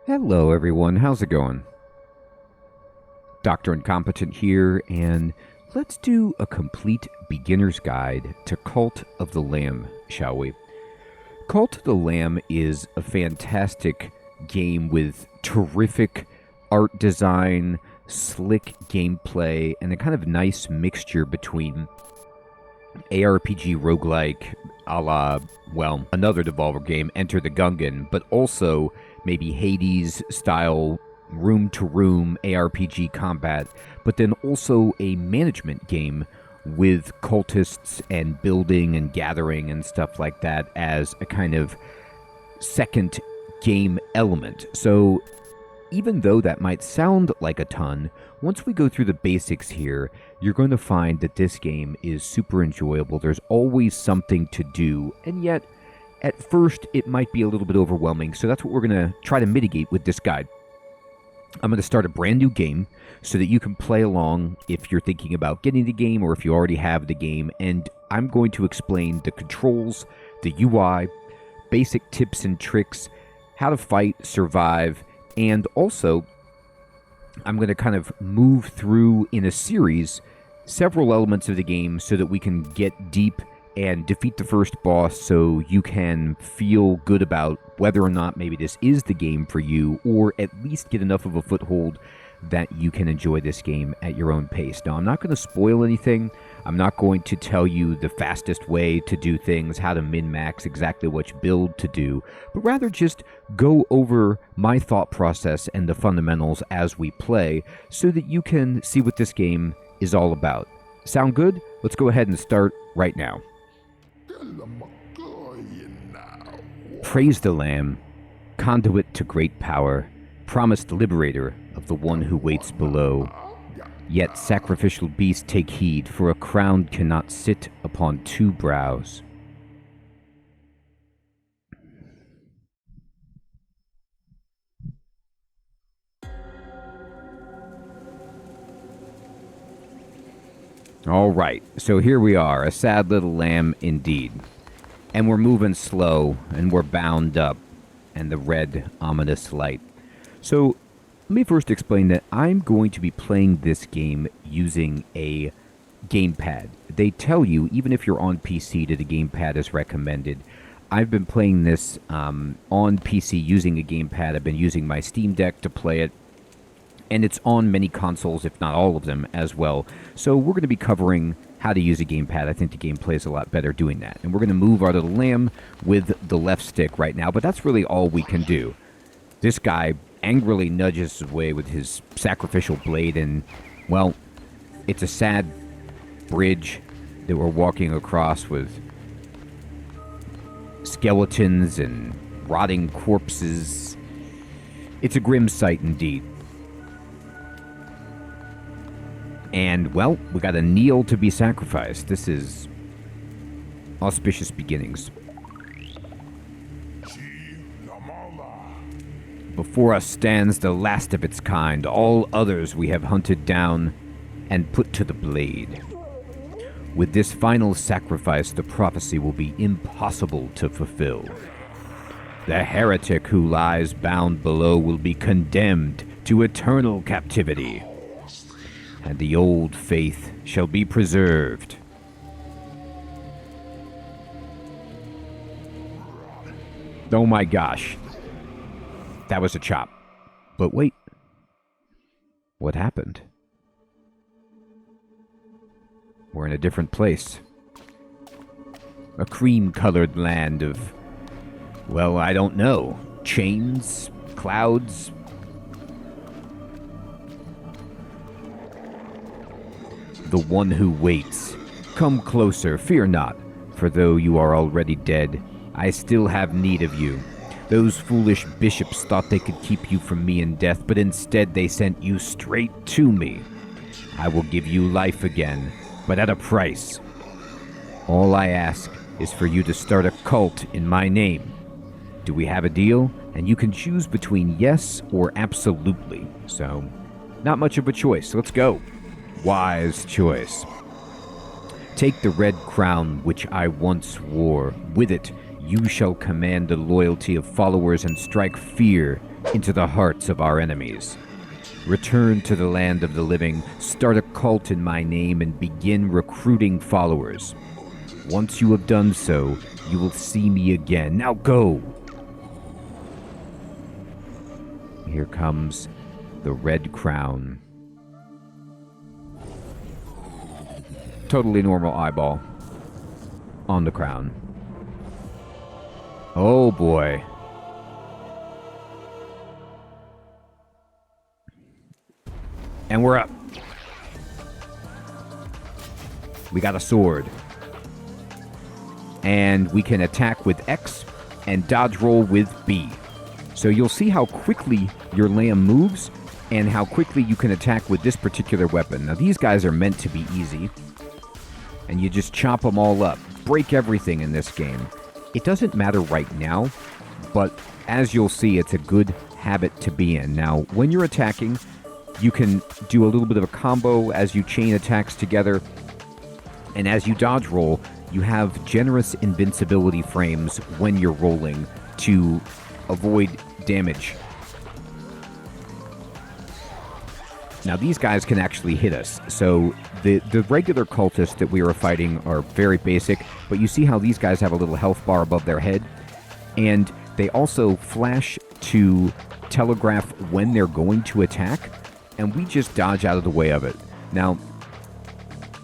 Hello everyone, how's it going? Dr. Incompetent here, and let's do a complete beginner's guide to Cult of the Lamb, shall we? Cult of the Lamb is a fantastic game with terrific art design, slick gameplay, and a kind of nice mixture between ARPG roguelike a la, well, another Devolver game, Enter the Gungeon, but also maybe Hades-style room-to-room ARPG combat, but then also a management game with cultists and building and gathering and stuff like that as a kind of second game element. So even though that might sound like a ton, once we go through the basics here, you're going to find that this game is super enjoyable. There's always something to do, and yet at first it might be a little bit overwhelming, so that's what we're going to try to mitigate with this guide. I'm going to start a brand new game so that you can play along if you're thinking about getting the game or if you already have the game, and I'm going to explain the controls, the UI, basic tips and tricks, how to fight, survive, and also I'm going to kind of move through in a series several elements of the game so that we can get deep and defeat the first boss so you can feel good about whether or not maybe this is the game for you, or at least get enough of a foothold that you can enjoy this game at your own pace. Now, I'm not going to spoil anything. I'm not going to tell you the fastest way to do things, how to min-max, exactly which build to do, but rather just go over my thought process and the fundamentals as we play so that you can see what this game is all about. Sound good? Let's go ahead and start right now. Praise the Lamb, conduit to great power, promised liberator of the one who waits below. Yet sacrificial beasts take heed, for a crown cannot sit upon two brows. All right, so here we are, a sad little lamb indeed. And we're moving slow, and we're bound up, and the red, ominous light. So, let me first explain that I'm going to be playing this game using a gamepad. They tell you, even if you're on PC, that a gamepad is recommended. I've been playing this on PC using a gamepad. I've been using my Steam Deck to play it, and it's on many consoles, if not all of them, as well. So we're going to be covering how to use a gamepad. I think the game plays a lot better doing that. And we're going to move our little lamb with the left stick right now, but that's really all we can do. This guy angrily nudges away with his sacrificial blade, and, well, it's a sad bridge that we're walking across with skeletons and rotting corpses. It's a grim sight indeed. And, well, we got a kneel to be sacrificed. This is auspicious beginnings. Before us stands the last of its kind. All others we have hunted down and put to the blade. With this final sacrifice, the prophecy will be impossible to fulfill. The heretic who lies bound below will be condemned to eternal captivity, and the old faith shall be preserved. Oh my gosh. That was a chop. But wait. What happened? We're in a different place. A cream-colored land of, well, I don't know. Chains? Clouds? The one who waits. Come closer, fear not, for though you are already dead, I still have need of you. Those foolish bishops thought they could keep you from me in death, but instead they sent you straight to me. I will give you life again, but at a price. All I ask is for you to start a cult in my name. Do we have a deal? And you can choose between yes or absolutely. So, not much of a choice. Let's go. Wise choice. Take the red crown which I once wore. With it, you shall command the loyalty of followers and strike fear into the hearts of our enemies. Return to the land of the living, start a cult in my name, and begin recruiting followers. Once you have done so, you will see me again. Now go! Here comes the red crown. Totally normal eyeball on the crown. Oh boy. And we're up. We got a sword. And we can attack with X and dodge roll with B. So you'll see how quickly your lamb moves and how quickly you can attack with this particular weapon. Now these guys are meant to be easy. And you just chop them all up. Break everything in this game. It doesn't matter right now, but as you'll see, it's a good habit to be in. Now, when you're attacking, you can do a little bit of a combo as you chain attacks together. And as you dodge roll, you have generous invincibility frames when you're rolling to avoid damage. Now, these guys can actually hit us. So the regular cultists that we were fighting are very basic, but you see how these guys have a little health bar above their head? And they also flash to telegraph when they're going to attack, and we just dodge out of the way of it. Now,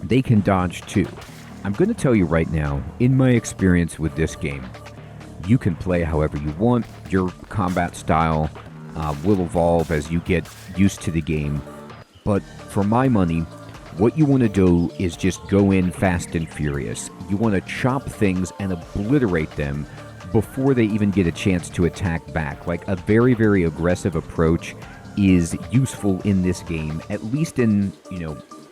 they can dodge too. I'm going to tell you right now, in my experience with this game, you can play however you want. Your combat style will evolve as you get used to the game. But for my money, what you want to do is just go in fast and furious. You want to chop things and obliterate them before they even get a chance to attack back. Like a very, very aggressive approach is useful in this game, at least in,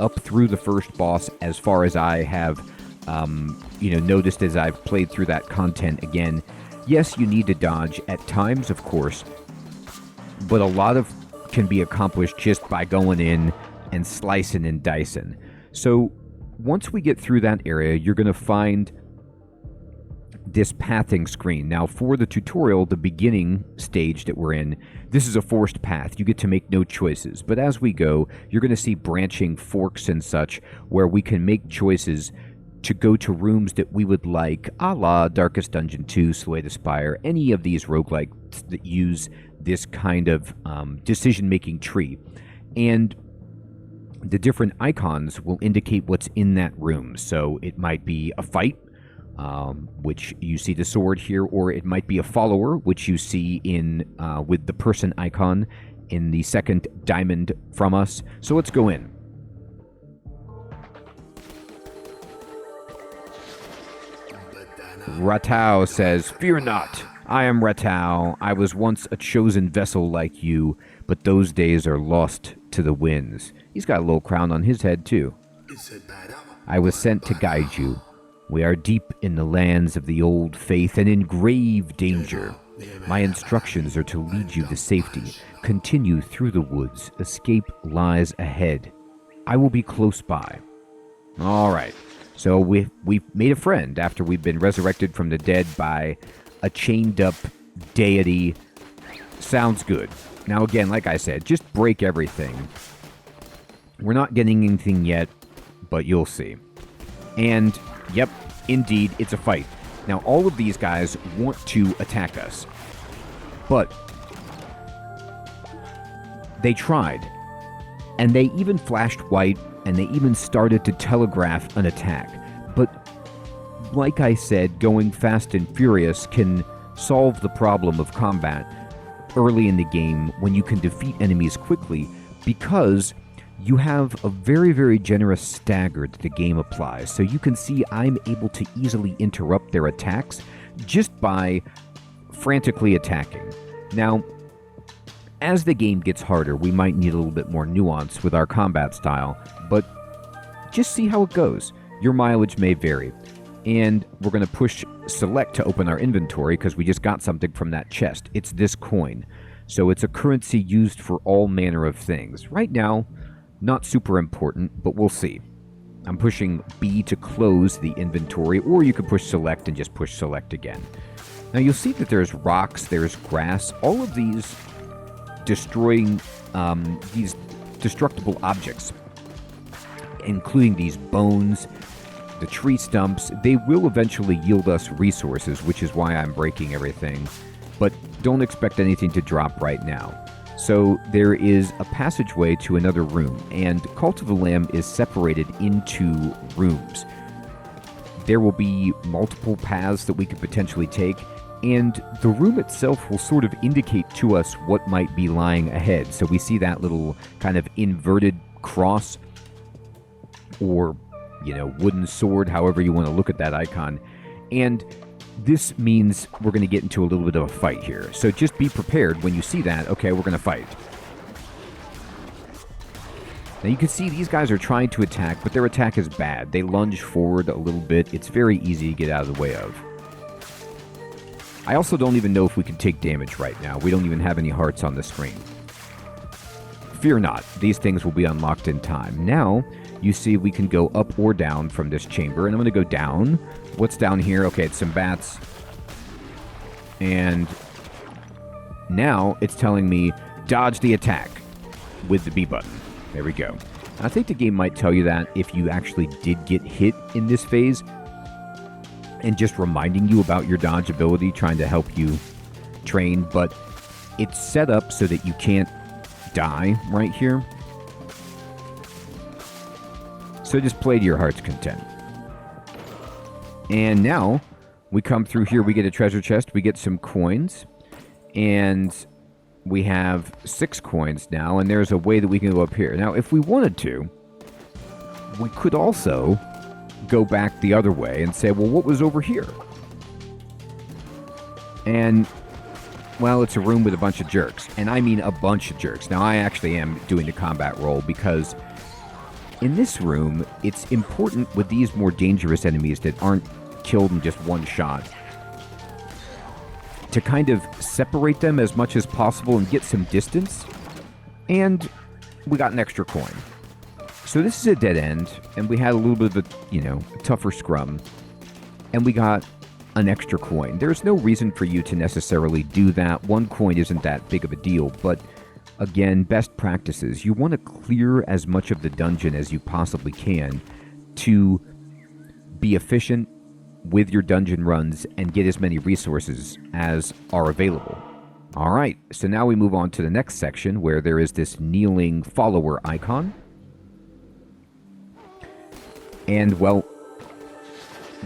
up through the first boss, as far as I have, noticed as I've played through that content again. Yes, you need to dodge at times, of course, but a lot of can be accomplished just by going in and slicing and dicing. So once we get through that area, you're going to find this pathing screen. Now, for the tutorial, the beginning stage that we're in, this is a forced path. You get to make no choices. But as we go, you're going to see branching forks and such where we can make choices to go to rooms that we would like, a la Darkest Dungeon 2, Slay the Spire, any of these roguelikes that use this kind of decision-making tree. And the different icons will indicate what's in that room. So it might be a fight, which you see the sword here, or it might be a follower, which you see in with the person icon in the second diamond from us. So let's go in. Ratau says, "Fear not, I am Ratau. I was once a chosen vessel like you, but those days are lost to the winds." He's got a little crown on his head, too. "I was sent to guide you. We are deep in the lands of the old faith and in grave danger. My instructions are to lead you to safety. Continue through the woods. Escape lies ahead. I will be close by." All right. So we've made a friend after we've been resurrected from the dead by a chained-up deity. Sounds good. Now, again, like I said, just break everything. We're not getting anything yet, but you'll see. And, yep, indeed, it's a fight. Now, all of these guys want to attack us. But they tried. And they even flashed white, and they even started to telegraph an attack. But, like I said, going fast and furious can solve the problem of combat early in the game when you can defeat enemies quickly, because you have a very, very generous stagger that the game applies. So you can see I'm able to easily interrupt their attacks just by frantically attacking. Now, as the game gets harder, we might need a little bit more nuance with our combat style, but just see how it goes. Your mileage may vary. And we're going to push select to open our inventory because we just got something from that chest. It's this coin. So it's a currency used for all manner of things. Right now, not super important, but we'll see. I'm pushing B to close the inventory, or you can push select and just push select again. Now you'll see that there's rocks, there's grass. All of these destroying these destructible objects, including these bones, the tree stumps. They will eventually yield us resources, which is why I'm breaking everything. But don't expect anything to drop right now. So there is a passageway to another room, and Cult of the Lamb is separated into rooms. There will be multiple paths that we could potentially take, and the room itself will sort of indicate to us what might be lying ahead. So we see that little kind of inverted cross, or, wooden sword, however you want to look at that icon. And this means we're going to get into a little bit of a fight here. So just be prepared when you see that. Okay, we're going to fight. Now you can see these guys are trying to attack, but their attack is bad. They lunge forward a little bit. It's very easy to get out of the way of. I also don't even know if we can take damage right now. We don't even have any hearts on the screen. Fear not. These things will be unlocked in time. Now, you see we can go up or down from this chamber, and I'm going to go down. What's down here? Okay, it's some bats. And now it's telling me dodge the attack with the B button. There we go. I think the game might tell you that if you actually did get hit in this phase, and just reminding you about your dodge ability, trying to help you train, but it's set up so that you can't die right here. So just play to your heart's content. And now we come through here, we get a treasure chest, we get some coins, and we have 6 coins now, and there's a way that we can go up here. Now, if we wanted to, we could also go back the other way and say, well, what was over here? And, well, it's a room with a bunch of jerks. And I mean a bunch of jerks. Now, I actually am doing the combat roll because in this room, it's important with these more dangerous enemies that aren't killed in just one shot to kind of separate them as much as possible and get some distance. And we got an extra coin. So this is a dead end, and we had a little bit of a, tougher scrum, and we got an extra coin. There's no reason for you to necessarily do that. 1 coin isn't that big of a deal, but again, best practices. You want to clear as much of the dungeon as you possibly can to be efficient with your dungeon runs and get as many resources as are available. All right, so now we move on to the next section where there is this kneeling follower icon. And, well,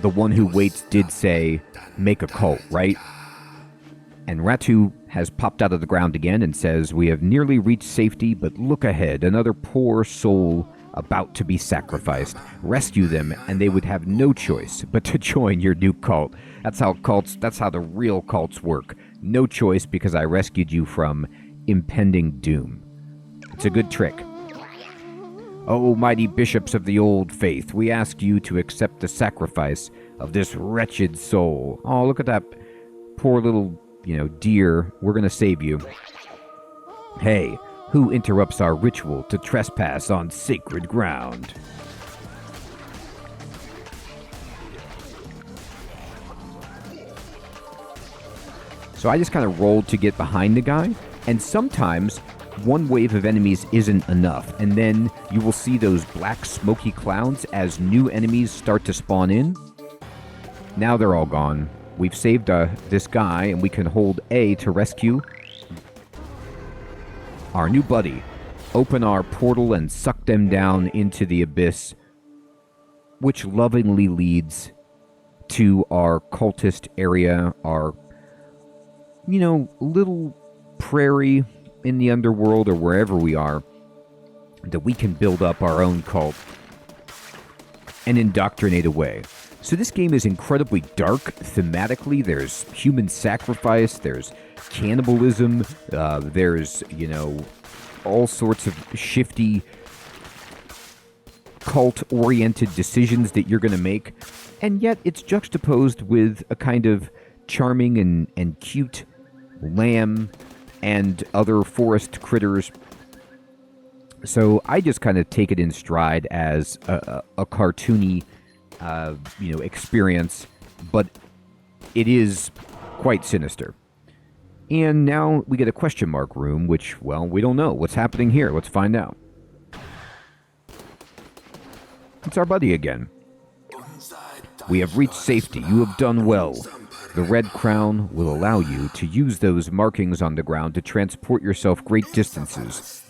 the one who waits did say, make a cult, right? And Ratu has popped out of the ground again and says, we have nearly reached safety, but look ahead, another poor soul about to be sacrificed. Rescue them, and they would have no choice but to join your new cult. That's how the real cults work. No choice because I rescued you from impending doom. It's a good trick. O mighty bishops of the old faith, we ask you to accept the sacrifice of this wretched soul. Oh, look at that poor little, deer. We're going to save you. Hey, who interrupts our ritual to trespass on sacred ground? So I just kind of rolled to get behind the guy, and sometimes one wave of enemies isn't enough, and then you will see those black smoky clouds as new enemies start to spawn in. Now they're all gone. We've saved this guy, and we can hold A to rescue our new buddy. Open our portal and suck them down into the abyss, which lovingly leads to our cultist area, our, little prairie in the underworld or wherever we are, that we can build up our own cult and indoctrinate away. So this game is incredibly dark thematically. There's human sacrifice, there's cannibalism, there's, all sorts of shifty cult-oriented decisions that you're going to make, and yet it's juxtaposed with a kind of charming and cute lamb and other forest critters. So I just kind of take it in stride as a cartoony, experience, but it is quite sinister. And now we get a question mark room, which, well, we don't know. What's happening here? Let's find out. It's our buddy again. We have reached safety. You have done well. The red crown will allow you to use those markings on the ground to transport yourself great distances.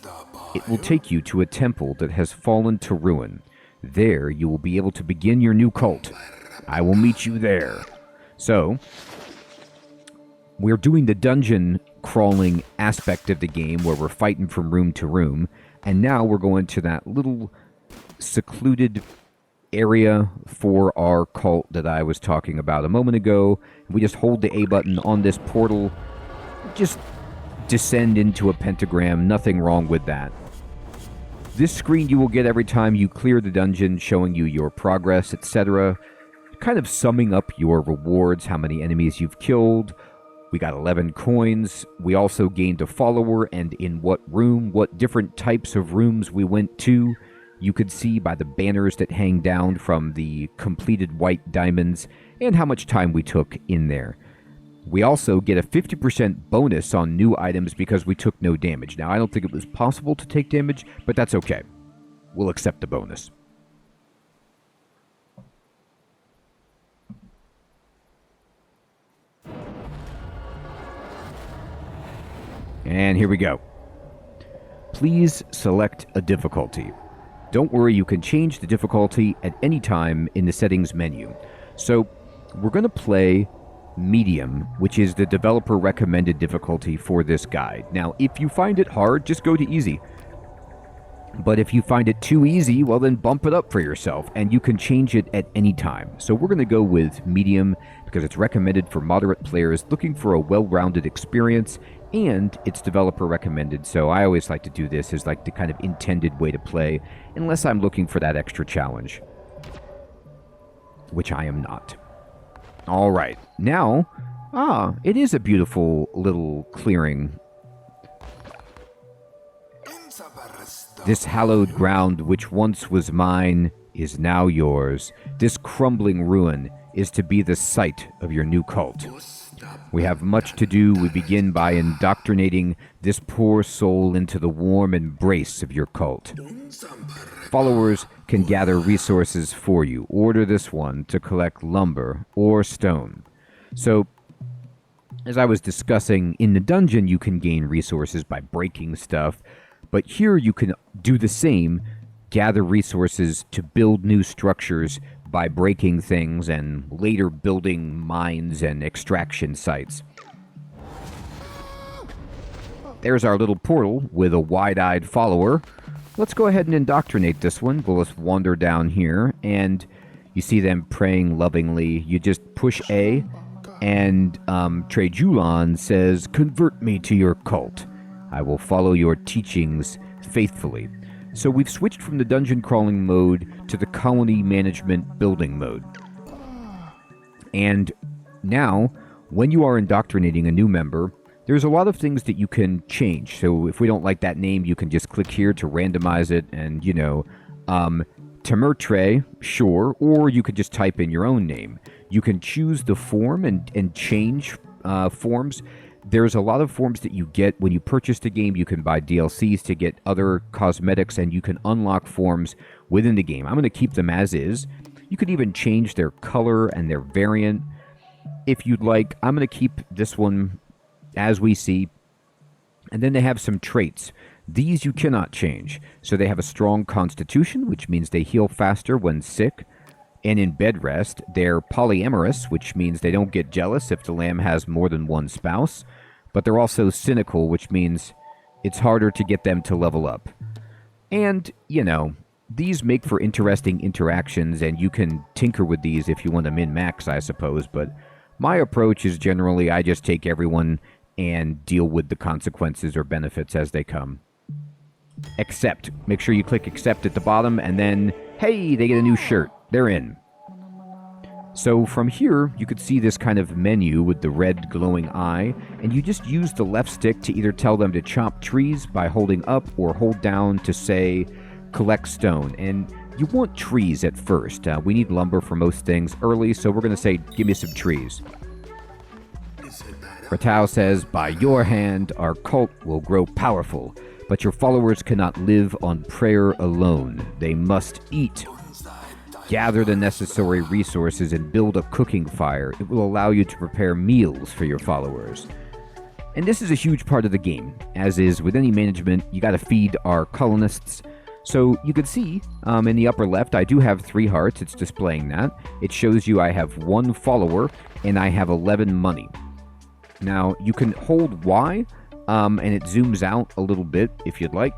It will take you to a temple that has fallen to ruin. There you will be able to begin your new cult. I will meet you there. So, we're doing the dungeon crawling aspect of the game where we're fighting from room to room, and now we're going to that little secluded area for our cult that I was talking about a moment ago. We just hold the A button on this portal, just descend into a pentagram, nothing wrong with that. This screen you will get every time you clear the dungeon, showing you your progress, etc., kind of summing up your rewards, how many enemies you've killed. We got 11 coins. We also gained a follower, and in what room, what different types of rooms we went to, you could see by the banners that hang down from the completed white diamonds and how much time we took in there. We also get a 50% bonus on new items because we took no damage. Now, I don't think it was possible to take damage, but that's okay. We'll accept the bonus. And here we go. Please select a difficulty. Don't worry, you can change the difficulty at any time in the settings menu. So, we're going to play medium, which is the developer recommended difficulty for this guide. Now, if you find it hard, just go to easy. But if you find it too easy, well then bump it up for yourself, and you can change it at any time. So we're going to go with medium because it's recommended for moderate players looking for a well-rounded experience, and it's developer recommended, so I always like to do this as like the kind of intended way to play, unless I'm looking for that extra challenge, which I am not. All right, now, it is a beautiful little clearing. This hallowed ground which once was mine is now yours. This crumbling ruin is to be the site of your new cult. We have much to do. We begin by indoctrinating this poor soul into the warm embrace of your cult. Followers can gather resources for you. Order this one to collect lumber or stone. So, as I was discussing, in the dungeon you can gain resources by breaking stuff, but here you can do the same, gather resources to build new structures by breaking things and later building mines and extraction sites. There's our little portal with a wide-eyed follower. Let's go ahead and indoctrinate this one. We'll just wander down here, and you see them praying lovingly. You just push A, and Trejulon says, "Convert me to your cult. I will follow your teachings faithfully." So we've switched from the dungeon crawling mode to the colony management building mode. And now, when you are indoctrinating a new member, there's a lot of things that you can change. So if we don't like that name, you can just click here to randomize it and, Temertre, sure, or you could just type in your own name. You can choose the form and change forms. There's a lot of forms that you get when you purchase the game. You can buy DLCs to get other cosmetics, and you can unlock forms within the game. I'm going to keep them as is. You could even change their color and their variant if you'd like. I'm going to keep this one as we see. And then they have some traits. These you cannot change. So they have a strong constitution, which means they heal faster when sick and in bed rest. They're polyamorous, which means they don't get jealous if the lamb has more than one spouse. But they're also cynical, which means it's harder to get them to level up. And, these make for interesting interactions, and you can tinker with these if you want to min-max, I suppose. But my approach is generally I just take everyone and deal with the consequences or benefits as they come. Accept. Make sure you click accept at the bottom, and then, hey, they get a new shirt. They're in. So from here, you could see this kind of menu with the red glowing eye, and you just use the left stick to either tell them to chop trees by holding up or hold down to say, collect stone. And you want trees at first. We need lumber for most things early, so we're going to say, give me some trees. Ratau says, by your hand, our cult will grow powerful, but your followers cannot live on prayer alone. They must eat. Gather the necessary resources and build a cooking fire. It will allow you to prepare meals for your followers. And this is a huge part of the game. As is with any management, you got to feed our colonists. So you can see in the upper left, I do have 3 hearts. It's displaying that. It shows you I have 1 follower and I have 11 money. Now, you can hold Y, and it zooms out a little bit if you'd like.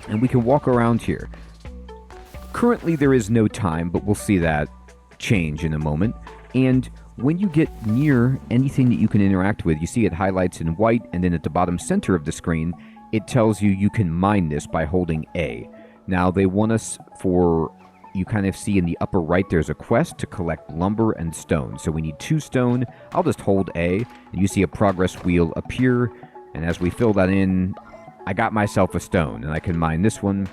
And we can walk around here. Currently, there is no time, but we'll see that change in a moment. And when you get near anything that you can interact with, you see it highlights in white, and then at the bottom center of the screen, it tells you you can mine this by holding A. Now, they want us for... You kind of see in the upper right there's a quest to collect lumber and stone. So we need 2 stone. I'll just hold A, and you see a progress wheel appear. And as we fill that in, I got myself a stone, and I can mine this one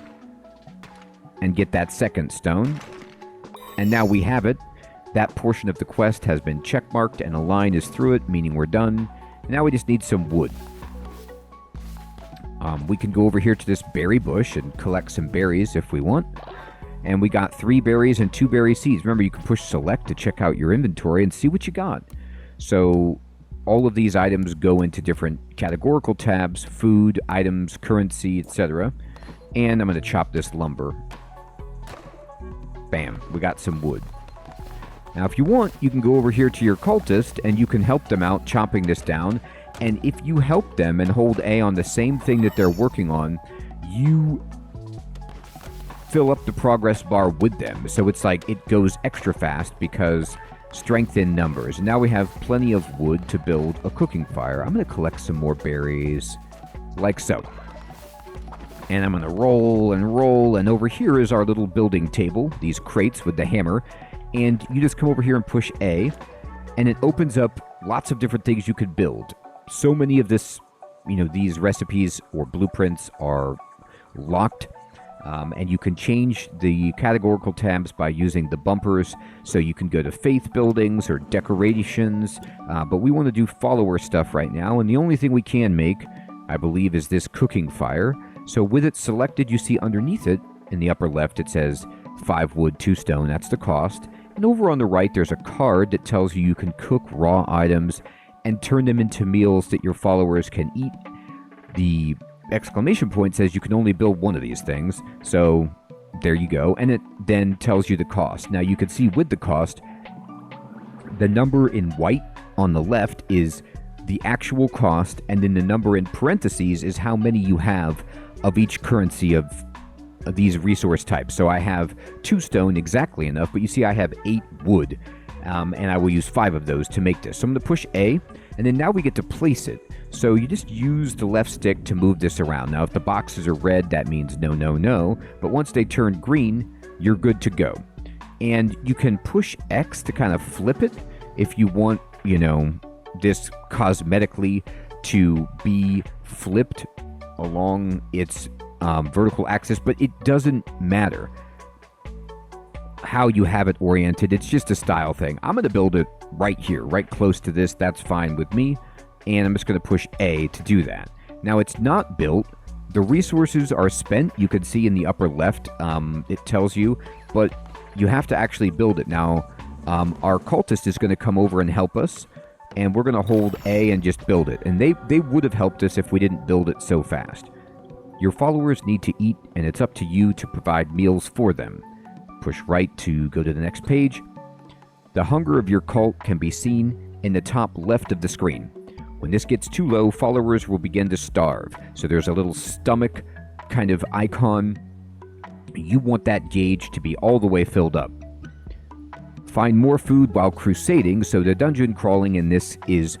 and get that 2nd stone. And now we have it. That portion of the quest has been checkmarked, and a line is through it, meaning we're done. And now we just need some wood. We can go over here to this berry bush and collect some berries if we want. And we got 3 berries and 2 berry seeds. Remember, you can push select to check out your inventory and see what you got. So all of these items go into different categorical tabs: food, items, currency, etc. And I'm going to chop this lumber. Bam, we got some wood. Now, if you want, you can go over here to your cultist and you can help them out chopping this down. And if you help them and hold A on the same thing that they're working on, you fill up the progress bar with them. So it's like it goes extra fast because strength in numbers. And now we have plenty of wood to build a cooking fire. I'm going to collect some more berries like so. And I'm going to roll and roll. And over here is our little building table, these crates with the hammer. And you just come over here and push A, and it opens up lots of different things you could build. So many of this, these recipes or blueprints are locked. And you can change the categorical tabs by using the bumpers, so you can go to faith buildings or decorations, but we want to do follower stuff right now, and the only thing we can make, I believe, is this cooking fire. So with it selected, you see underneath it, in the upper left, it says 5 wood, 2 stone, that's the cost, and over on the right, there's a card that tells you can cook raw items and turn them into meals that your followers can eat. The exclamation point says you can only build 1 of these things, so there you go, and it then tells you the cost. Now you can see with the cost, the number in white on the left is the actual cost, and then the number in parentheses is how many you have of each currency of these resource types. So I have 2 stone, exactly enough, but you see I have 8 wood, and I will use 5 of those to make this. So I'm going to push A, and then now we get to place it. So you just use the left stick to move this around. Now, if the boxes are red, that means no, no, no. But once they turn green, you're good to go. And you can push X to kind of flip it if you want, this cosmetically to be flipped along its vertical axis. But it doesn't matter how you have it oriented. It's just a style thing. I'm going to build it right here, right close to this. That's fine with me. And I'm just going to push A to do that. Now, it's not built. The resources are spent. You can see in the upper left, it tells you, but you have to actually build it. Now, our cultist is going to come over and help us, and we're going to hold A and just build it. And they would have helped us if we didn't build it so fast. Your followers need to eat, and it's up to you to provide meals for them. Push right to go to the next page. The hunger of your cult can be seen in the top left of the screen. When this gets too low, followers will begin to starve. So there's a little stomach kind of icon. You want that gauge to be all the way filled up. Find more food while crusading. So the dungeon crawling in this is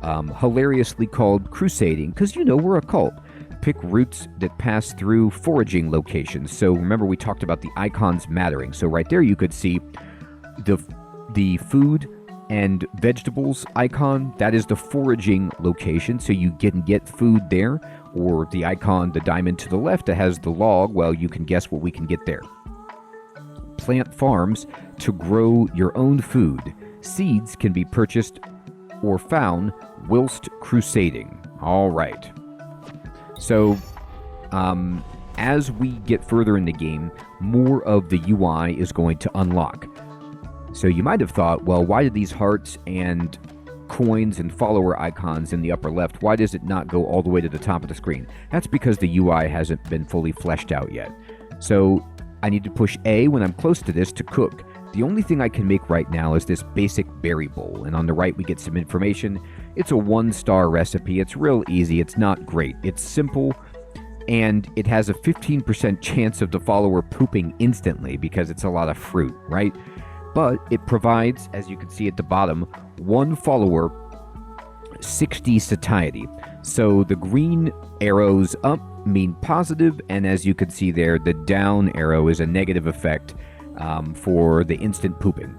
hilariously called crusading, because we're a cult. Pick routes that pass through foraging locations. So remember, we talked about the icons mattering. So right there you could see the food and vegetables icon. That is the foraging location, so you can get food there. Or the icon, the diamond to the left that has the log, well, you can guess what we can get there. Plant farms to grow your own food. Seeds can be purchased or found whilst crusading. All right. So, as we get further in the game, more of the UI is going to unlock. So you might have thought, well, why did these hearts and coins and follower icons in the upper left, why does it not go all the way to the top of the screen? That's because the UI hasn't been fully fleshed out yet. So I need to push A when I'm close to this to cook. The only thing I can make right now is this basic berry bowl, and on the right we get some information. It's a 1-star recipe. It's real easy. It's not great. It's simple, and it has a 15% chance of the follower pooping instantly because it's a lot of fruit, right? But it provides, as you can see at the bottom, one follower, 60 satiety. So the green arrows up mean positive, and as you can see there, the down arrow is a negative effect for the instant pooping.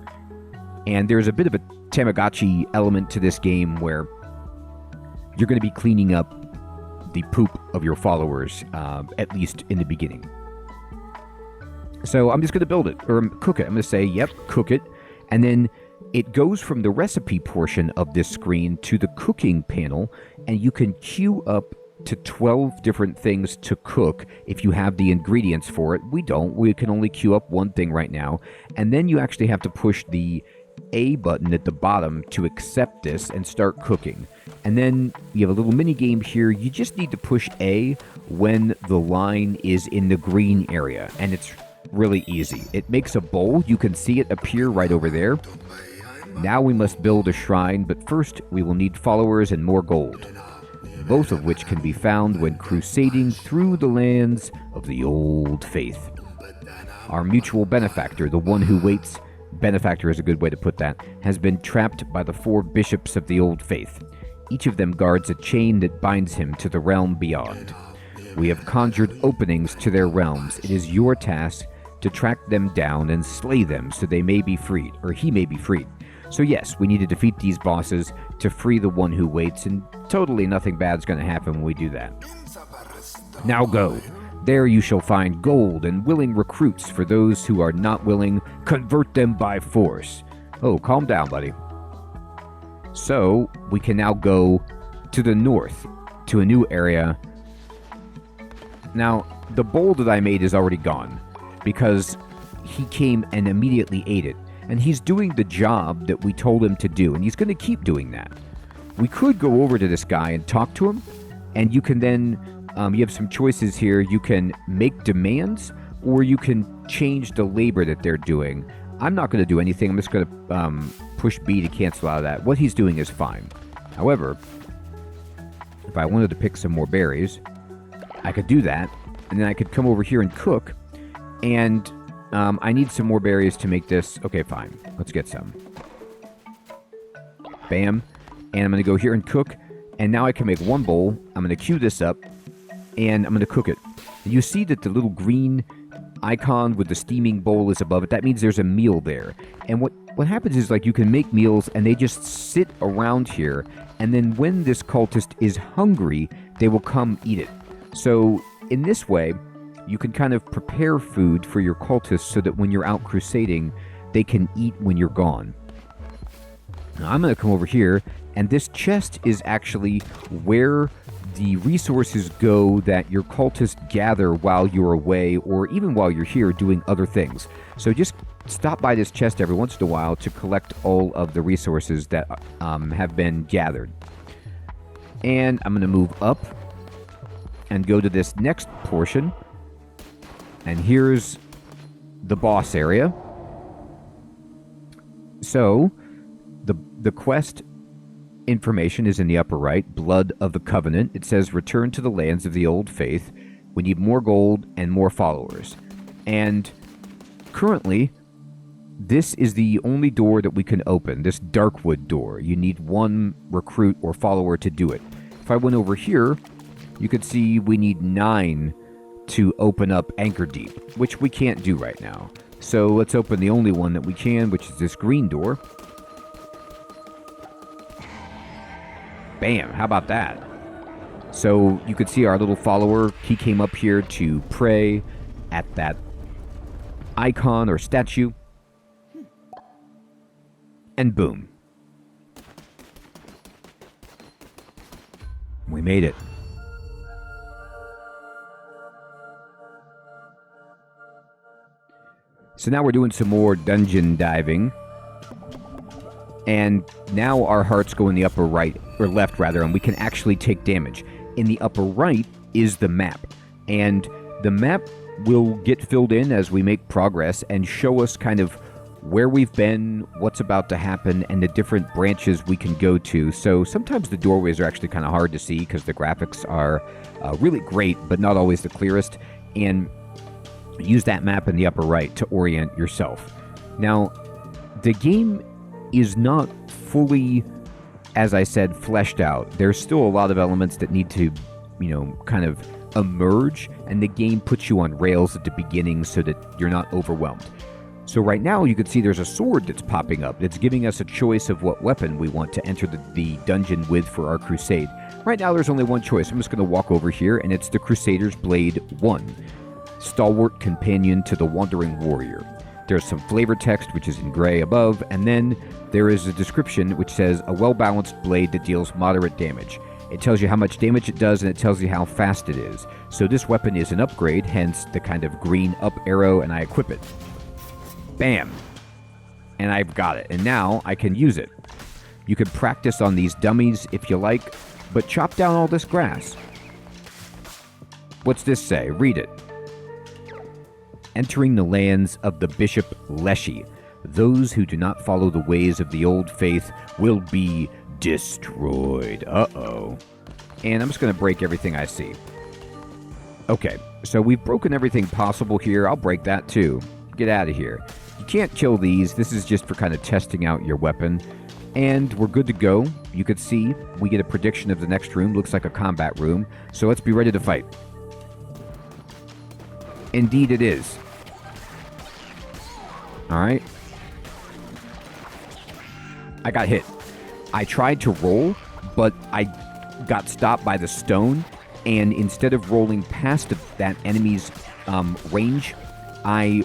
And there's a bit of a Tamagotchi element to this game where you're going to be cleaning up the poop of your followers, at least in the beginning. So I'm just going to build it, or cook it. I'm going to say, yep, cook it. And then it goes from the recipe portion of this screen to the cooking panel, and you can queue up to 12 different things to cook if you have the ingredients for it. We don't. We can only queue up one thing right now. And then you actually have to push the A button at the bottom to accept this and start cooking. And then you have a little mini game here. You just need to push A when the line is in the green area, and it's really easy. It makes a bowl. You can see it appear right over there. Now we must build a shrine, but first we will need followers and more gold, both of which can be found when crusading through the lands of the old faith. Our mutual benefactor, the one who waits, benefactor is a good way to put that, has been trapped by the 4 bishops of the old faith. Each of them guards a chain that binds him to the realm beyond. We have conjured openings to their realms. It is your task to track them down and slay them so they may be freed, or he may be freed. So yes, we need to defeat these bosses to free the one who waits, and totally nothing bad's going to happen when we do that. Now go. There you shall find gold and willing recruits. For those who are not willing, convert them by force. Oh, calm down, buddy. So we can now go to the north, to a new area. Now, the bowl that I made is already gone, because he came and immediately ate it. And he's doing the job that we told him to do, and he's going to keep doing that. We could go over to this guy and talk to him, and you can then, you have some choices here. You can make demands, or you can change the labor that they're doing. I'm not going to do anything. I'm just going to push B to cancel out of that. What he's doing is fine. However, if I wanted to pick some more berries, I could do that, and then I could come over here and cook, and I need some more berries to make this. Okay, fine. Let's get some. Bam. And I'm going to go here and cook, and now I can make one bowl. I'm going to queue this up, and I'm going to cook it. You see that the little green icon with the steaming bowl is above it. That means there's a meal there. And what happens is, like, you can make meals, and they just sit around here, and then when this cultist is hungry, they will come eat it. So in this way, you can kind of prepare food for your cultists so that when you're out crusading, they can eat when you're gone. Now I'm going to come over here, and this chest is actually where the resources go that your cultists gather while you're away, or even while you're here doing other things. So just stop by this chest every once in a while to collect all of the resources that have been gathered. And I'm going to move up and go to this next portion. And here's the boss area. So, the quest information is in the upper right. Blood of the Covenant. It says, return to the lands of the old faith. We need more gold and more followers. And currently, this is the only door that we can open. This Darkwood door. You need one recruit or follower to do it. If I went over here, you could see we need 9 to open up Anchor Deep, which we can't do right now. So let's open the only one that we can, which is this green door. Bam, how about that? So you could see our little follower, he came up here to pray at that icon or statue. And boom. We made it. So now we're doing some more dungeon diving. And now our hearts go in the upper right, or left rather, and we can actually take damage. In the upper right is the map. And the map will get filled in as we make progress and show us kind of where we've been, what's about to happen, and the different branches we can go to. So sometimes the doorways are actually kind of hard to see because the graphics are really great, but not always the clearest. And use that map in the upper right to orient yourself. Now, the game is not fully, as I said, fleshed out. There's still a lot of elements that need to, kind of emerge, and the game puts you on rails at the beginning so that you're not overwhelmed. So right now you can see there's a sword that's popping up that's giving us a choice of what weapon we want to enter the dungeon with for our crusade. Right now there's only one choice. I'm just going to walk over here, and it's the Crusader's Blade 1. Stalwart companion to the wandering warrior. There's some flavor text, which is in gray above, and then there is a description which says a well-balanced blade that deals moderate damage. It tells you how much damage it does, and it tells you how fast it is. So this weapon is an upgrade, hence the kind of green up arrow, and I equip it. Bam! And I've got it, and now I can use it. You can practice on these dummies if you like, but chop down all this grass. What's this say? Read it. Entering the lands of the Bishop Leshy. Those who do not follow the ways of the old faith will be destroyed. Uh-oh. And I'm just going to break everything I see. Okay, so we've broken everything possible here. I'll break that too. Get out of here. You can't kill these. This is just for kind of testing out your weapon. And we're good to go. You can see we get a prediction of the next room. Looks like a combat room. So let's be ready to fight. Indeed it is. Alright. I got hit. I tried to roll, but I got stopped by the stone, and instead of rolling past that enemy's range, I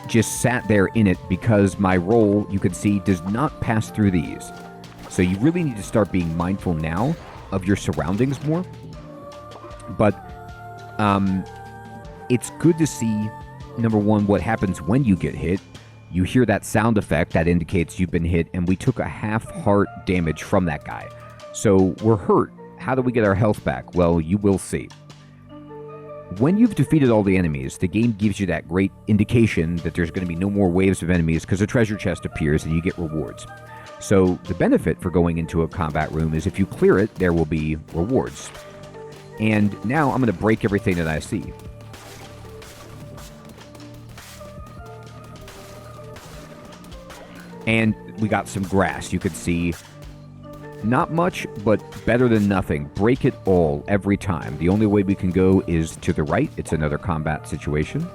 just sat there in it because my roll, you can see, does not pass through these. So you really need to start being mindful now of your surroundings more. But it's good to see, number one, what happens when you get hit. You hear that sound effect that indicates you've been hit, and we took a half heart damage from that guy. So we're hurt. How do we get our health back? Well, you will see. When you've defeated all the enemies, the game gives you that great indication that there's going to be no more waves of enemies because a treasure chest appears and you get rewards. So the benefit for going into a combat room is if you clear it, there will be rewards. And now I'm going to break everything that I see. And we got some grass. You could see not much, but better than nothing. Break it all every time. The only way we can go is to the right. It's another combat situation.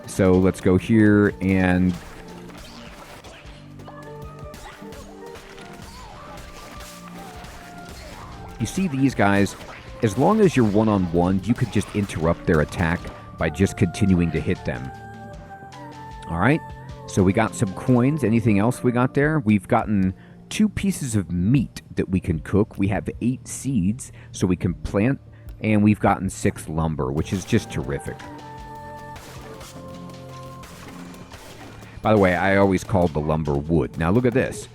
So let's go here and... You see these guys, as long as you're one-on-one, you could just interrupt their attack by just continuing to hit them. All right? So we got some coins. Anything else we got there? We've gotten 2 pieces of meat that we can cook. We have 8 seeds, so we can plant. And we've gotten 6 lumber, which is just terrific. By the way, I always called the lumber wood. Now look at this.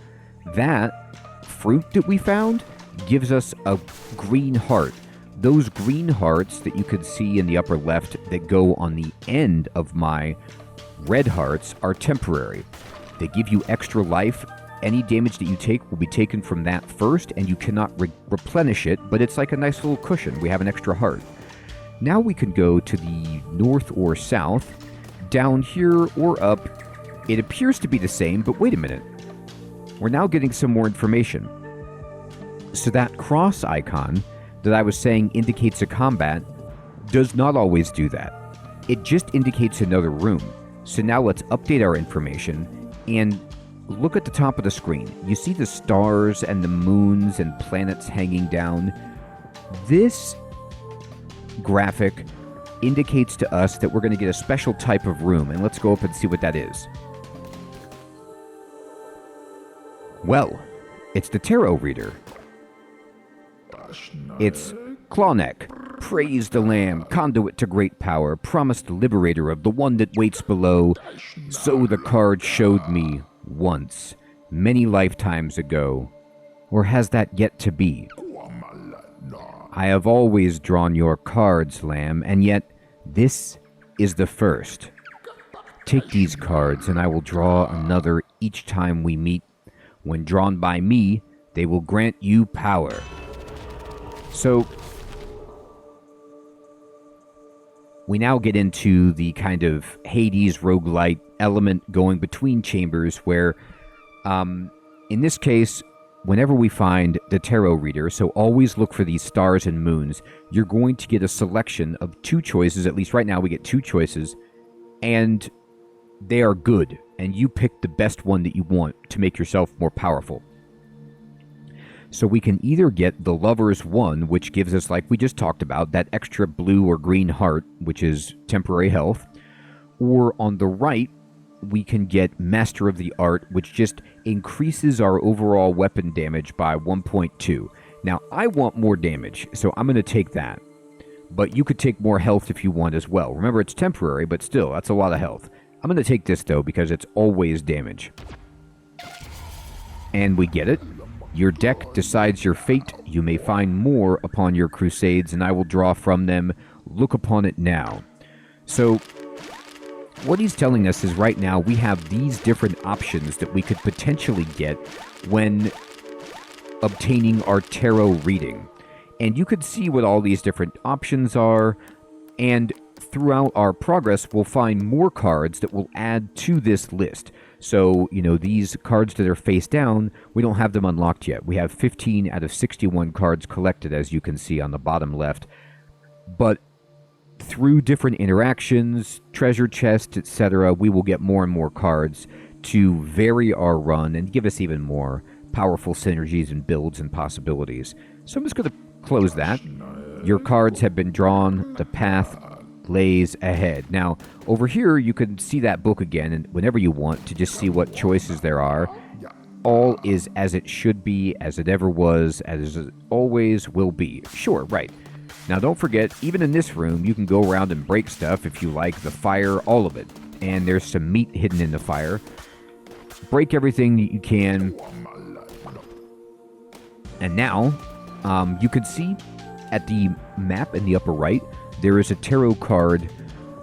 That fruit that we found gives us a green heart. Those green hearts that you can see in the upper left that go on the end of my red hearts are temporary. They give you extra life. Any damage that you take will be taken from that first, and you cannot replenish it, but it's like a nice little cushion. We have an extra heart. Now we can go to the north or south, down here or up. It appears to be the same, but wait a minute. We're now getting some more information. So that cross icon that I was saying indicates a combat does not always do that. It just indicates another room. So now let's update our information and look at the top of the screen. You see the stars and the moons and planets hanging down. This graphic indicates to us that we're going to get a special type of room, and let's go up and see what that is. Well, it's the tarot reader. It's Clawneck, praise the Lamb, conduit to great power, promised liberator of the one that waits below. So the card showed me once, many lifetimes ago. Or has that yet to be? I have always drawn your cards, Lamb, and yet this is the first. Take these cards, and I will draw another each time we meet. When drawn by me, they will grant you power. So, we now get into the kind of Hades roguelite element going between chambers where, in this case, whenever we find the tarot reader, so always look for these stars and moons, you're going to get a selection of two choices. At least right now we get two choices, and they are good, and you pick the best one that you want to make yourself more powerful. So we can either get the Lover's One, which gives us, like we just talked about, that extra blue or green heart, which is temporary health, or on the right, we can get Master of the Art, which just increases our overall weapon damage by 1.2. Now, I want more damage, so I'm going to take that. But you could take more health if you want as well. Remember, it's temporary, but still, that's a lot of health. I'm going to take this, though, because it's always damage. And we get it. Your deck decides your fate. You may find more upon your crusades, and I will draw from them. Look upon it now. So, what he's telling us is right now we have these different options that we could potentially get when obtaining our tarot reading. And you could see what all these different options are, and throughout our progress, we'll find more cards that will add to this list. So, these cards that are face down, we don't have them unlocked yet. We have 15 out of 61 cards collected, as you can see on the bottom left. But through different interactions, treasure chests, etc., we will get more and more cards to vary our run and give us even more powerful synergies and builds and possibilities. So I'm just going to close that. Your cards have been drawn. The path lays ahead. Now, over here, you can see that book again, and whenever you want to just see what choices there are. All is as it should be, as it ever was, as it always will be. Sure, right. Now, don't forget, even in this room, you can go around and break stuff if you like, the fire, all of it. And there's some meat hidden in the fire. Break everything that you can. And now, you can see at the map in the upper right, there is a tarot card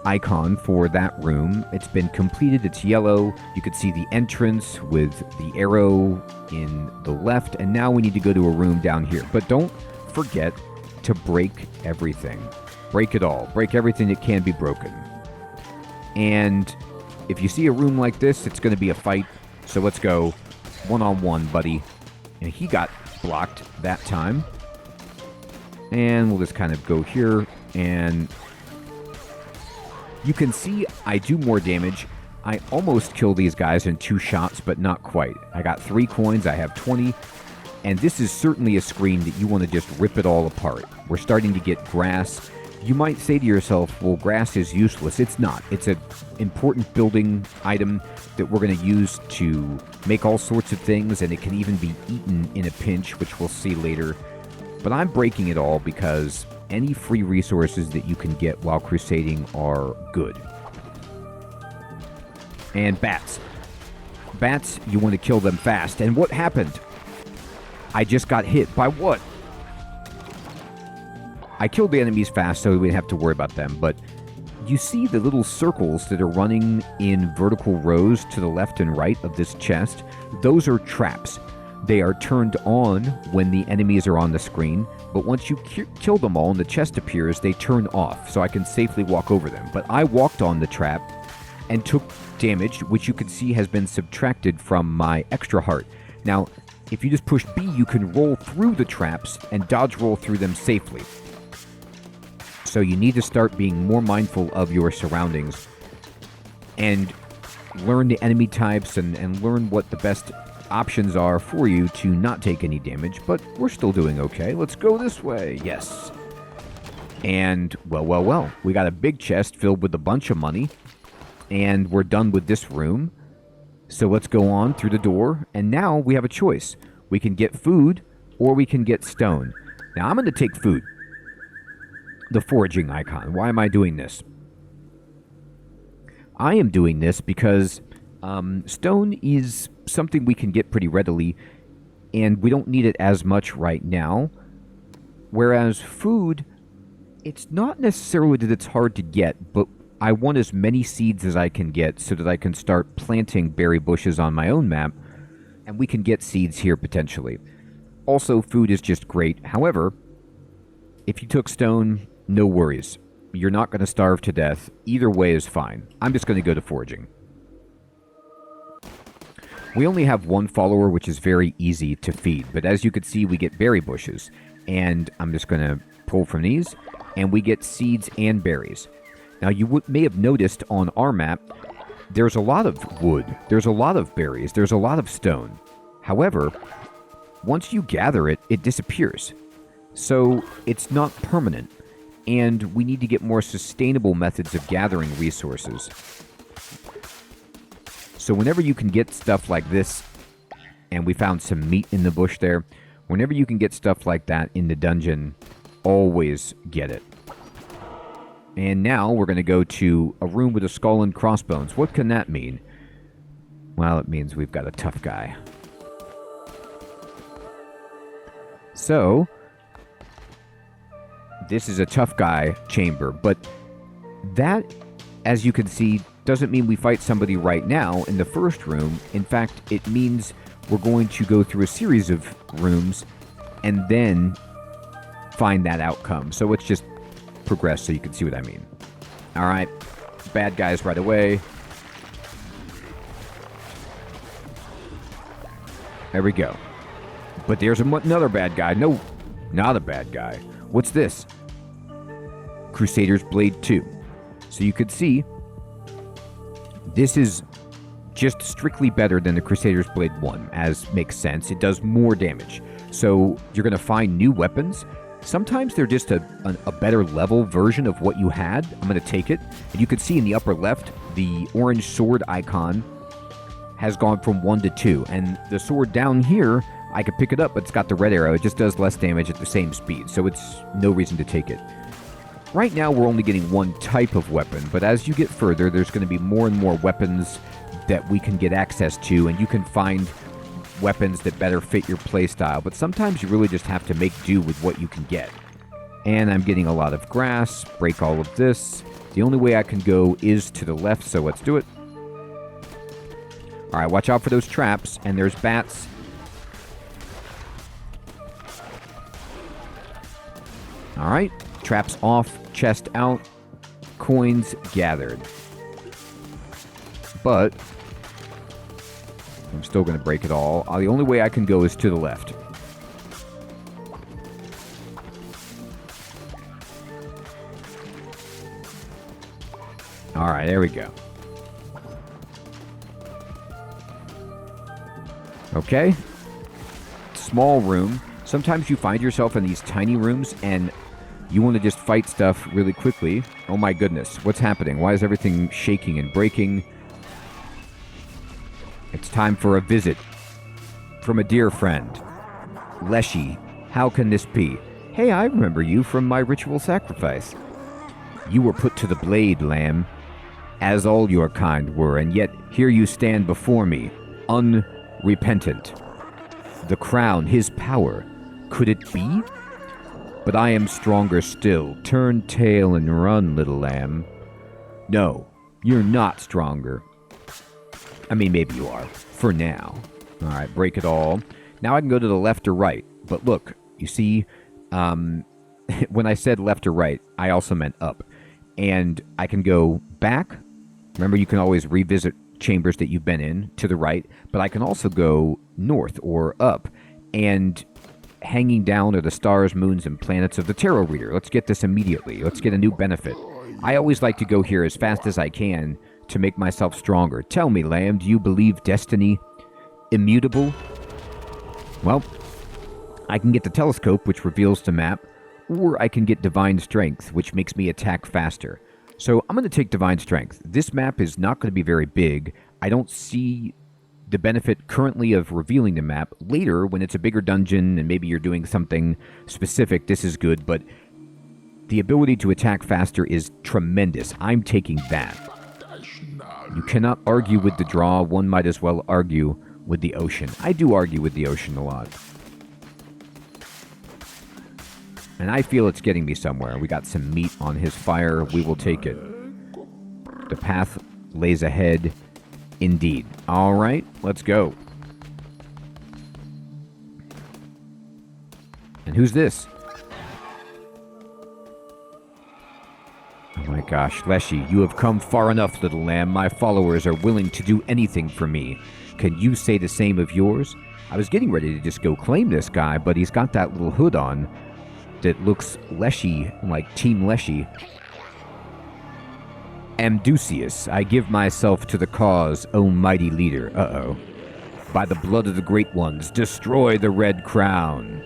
icon for that room. It's been completed. It's yellow. You can see the entrance with the arrow in the left. And now we need to go to a room down here. But don't forget to break everything. Break it all. Break everything that can be broken. And if you see a room like this, it's going to be a fight. So let's go one-on-one, buddy. And he got blocked that time. And we'll just kind of go here. And you can see I do more damage. I almost kill these guys in 2 shots, but not quite. I got 3 coins. I have 20. And this is certainly a screen that you want to just rip it all apart. We're starting to get grass. You might say to yourself, well, grass is useless. It's not. It's an important building item that we're going to use to make all sorts of things, and it can even be eaten in a pinch, which we'll see later. But I'm breaking it all because any free resources that you can get while crusading are good. And bats. Bats, you want to kill them fast. And what happened? I just got hit by what? I killed the enemies fast so we didn't have to worry about them, but you see the little circles that are running in vertical rows to the left and right of this chest? Those are traps. They are turned on when the enemies are on the screen, but once you kill them all and the chest appears, they turn off, so I can safely walk over them. But I walked on the trap and took damage, which you can see has been subtracted from my extra heart. Now, if you just push B, you can roll through the traps and dodge roll through them safely. So you need to start being more mindful of your surroundings and learn the enemy types and learn what the best options are for you to not take any damage, but we're still doing okay. Let's go this way. Yes. And, well, we got a big chest filled with a bunch of money, and we're done with this room. So let's go on through the door, and now we have a choice. We can get food, or we can get stone. Now I'm going to take food. The foraging icon. Why am I doing this? I am doing this because stone is something we can get pretty readily, and we don't need it as much right now. Whereas food, it's not necessarily that it's hard to get, but I want as many seeds as I can get so that I can start planting berry bushes on my own map, and we can get seeds here potentially. Also, food is just great. However, if you took stone, no worries. You're not going to starve to death. Either way is fine. I'm just going to go to foraging. We only have one follower, which is very easy to feed. But as you can see, we get berry bushes. And I'm just going to pull from these. And we get seeds and berries. Now, you may have noticed on our map, there's a lot of wood. There's a lot of berries. There's a lot of stone. However, once you gather it, it disappears. So it's not permanent. And we need to get more sustainable methods of gathering resources. So whenever you can get stuff like this, and we found some meat in the bush there, whenever you can get stuff like that in the dungeon, always get it. And now we're going to go to a room with a skull and crossbones. What can that mean? Well, it means we've got a tough guy. So this is a tough guy chamber, but that, as you can see, doesn't mean we fight somebody right now in the first room. In fact, it means we're going to go through a series of rooms and then find that outcome. So let's just progress so you can see what I mean. All right, bad guys right away. There we go. But there's another bad guy. No, not a bad guy. What's this? Crusader's Blade 2. So you could see, this is just strictly better than the Crusader's Blade 1, as makes sense. It does more damage. So you're going to find new weapons. Sometimes they're just a better level version of what you had. I'm going to take it. And you can see in the upper left, the orange sword icon has gone from 1 to 2. And the sword down here, I could pick it up, but it's got the red arrow. It just does less damage at the same speed, so it's no reason to take it. Right now, we're only getting one type of weapon, but as you get further, there's going to be more and more weapons that we can get access to, and you can find weapons that better fit your playstyle, but sometimes you really just have to make do with what you can get. And I'm getting a lot of grass, break all of this. The only way I can go is to the left, so let's do it. All right, watch out for those traps, and there's bats. All right, traps off, chest out, coins gathered. But I'm still going to break it all. The only way I can go is to the left. All right, there we go. Okay. Small room. Sometimes you find yourself in these tiny rooms and you want to just fight stuff really quickly. Oh my goodness, what's happening? Why is everything shaking and breaking? It's time for a visit from a dear friend. Leshy, how can this be? Hey, I remember you from my ritual sacrifice. You were put to the blade, lamb, as all your kind were, and yet here you stand before me, unrepentant. The crown, his power, could it be? But I am stronger still. Turn tail and run, little lamb. No, you're not stronger. I mean, maybe you are, for now. All right, break it all. Now I can go to the left or right. But look, you see, when I said left or right, I also meant up. And I can go back. Remember, you can always revisit chambers that you've been in to the right. But I can also go north or up. And hanging down are the stars, moons, and planets of the tarot reader. Let's get this immediately. Let's get a new benefit. I always like to go here as fast as I can to make myself stronger. Tell me, lamb, do you believe destiny immutable? Well, I can get the telescope, which reveals the map, or I can get divine strength, which makes me attack faster. So I'm going to take divine strength. This map is not going to be very big. I don't see the benefit currently of revealing the map. Later, when it's a bigger dungeon and maybe you're doing something specific, this is good, but the ability to attack faster is tremendous. I'm taking that. You cannot argue with the draw. One might as well argue with the ocean. I do argue with the ocean a lot. And I feel it's getting me somewhere. We got some meat on his fire. We will take it. The path lays ahead. Indeed. All right, let's go. And who's this? Oh my gosh, Leshy, you have come far enough, little lamb. My followers are willing to do anything for me. Can you say the same of yours? I was getting ready to just go claim this guy, but he's got that little hood on that looks Leshy, like Team Leshy. Amdusius, I give myself to the cause, O mighty leader. Uh-oh. By the blood of the great ones, destroy the red crown.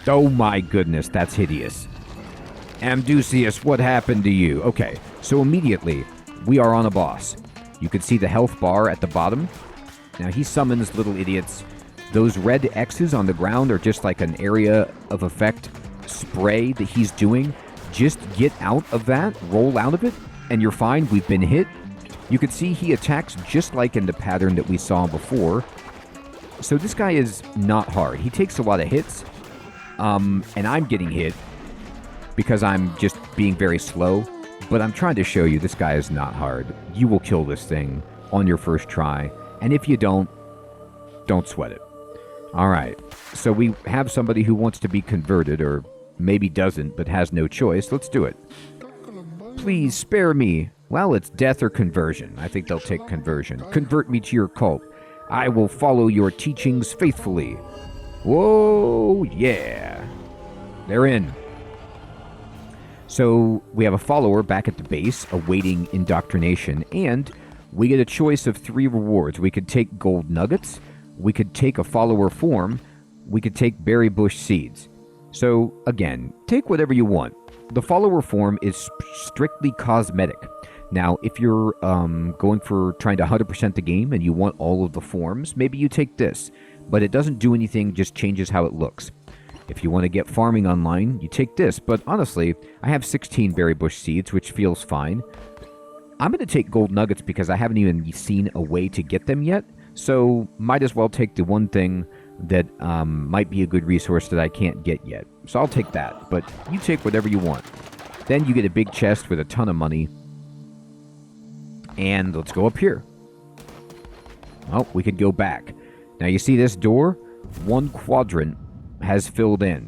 Oh my goodness, that's hideous. Amdusius, what happened to you? Okay, so immediately, we are on a boss. You can see the health bar at the bottom. Now, he summons little idiots. Those red X's on the ground are just like an area of effect spray that he's doing. Just get out of that, roll out of it, and you're fine. We've been hit. You can see he attacks just like in the pattern that we saw before. So this guy is not hard. He takes a lot of hits, and I'm getting hit because I'm just being very slow. But I'm trying to show you this guy is not hard. You will kill this thing on your first try. And if you don't sweat it. All right. So we have somebody who wants to be converted, or maybe doesn't, but has no choice. Let's do it. Please spare me. Well, it's death or conversion. I think they'll take conversion. Convert me to your cult. I will follow your teachings faithfully. Whoa, yeah. They're in. So we have a follower back at the base awaiting indoctrination, and we get a choice of 3 rewards. We could take gold nuggets, we could take a follower form, we could take berry bush seeds. So again, take whatever you want. The follower form is strictly cosmetic. Now, if you're going for trying to 100% the game and you want all of the forms, maybe you take this. But it doesn't do anything, just changes how it looks. If you want to get farming online, you take this. But honestly, I have 16 berry bush seeds, which feels fine. I'm going to take gold nuggets because I haven't even seen a way to get them yet. So might as well take the one thing that might be a good resource that I can't get yet. So I'll take that. But you take whatever you want. Then you get a big chest with a ton of money. And let's go up here. Oh, we could go back. Now you see this door? 1 quadrant has filled in,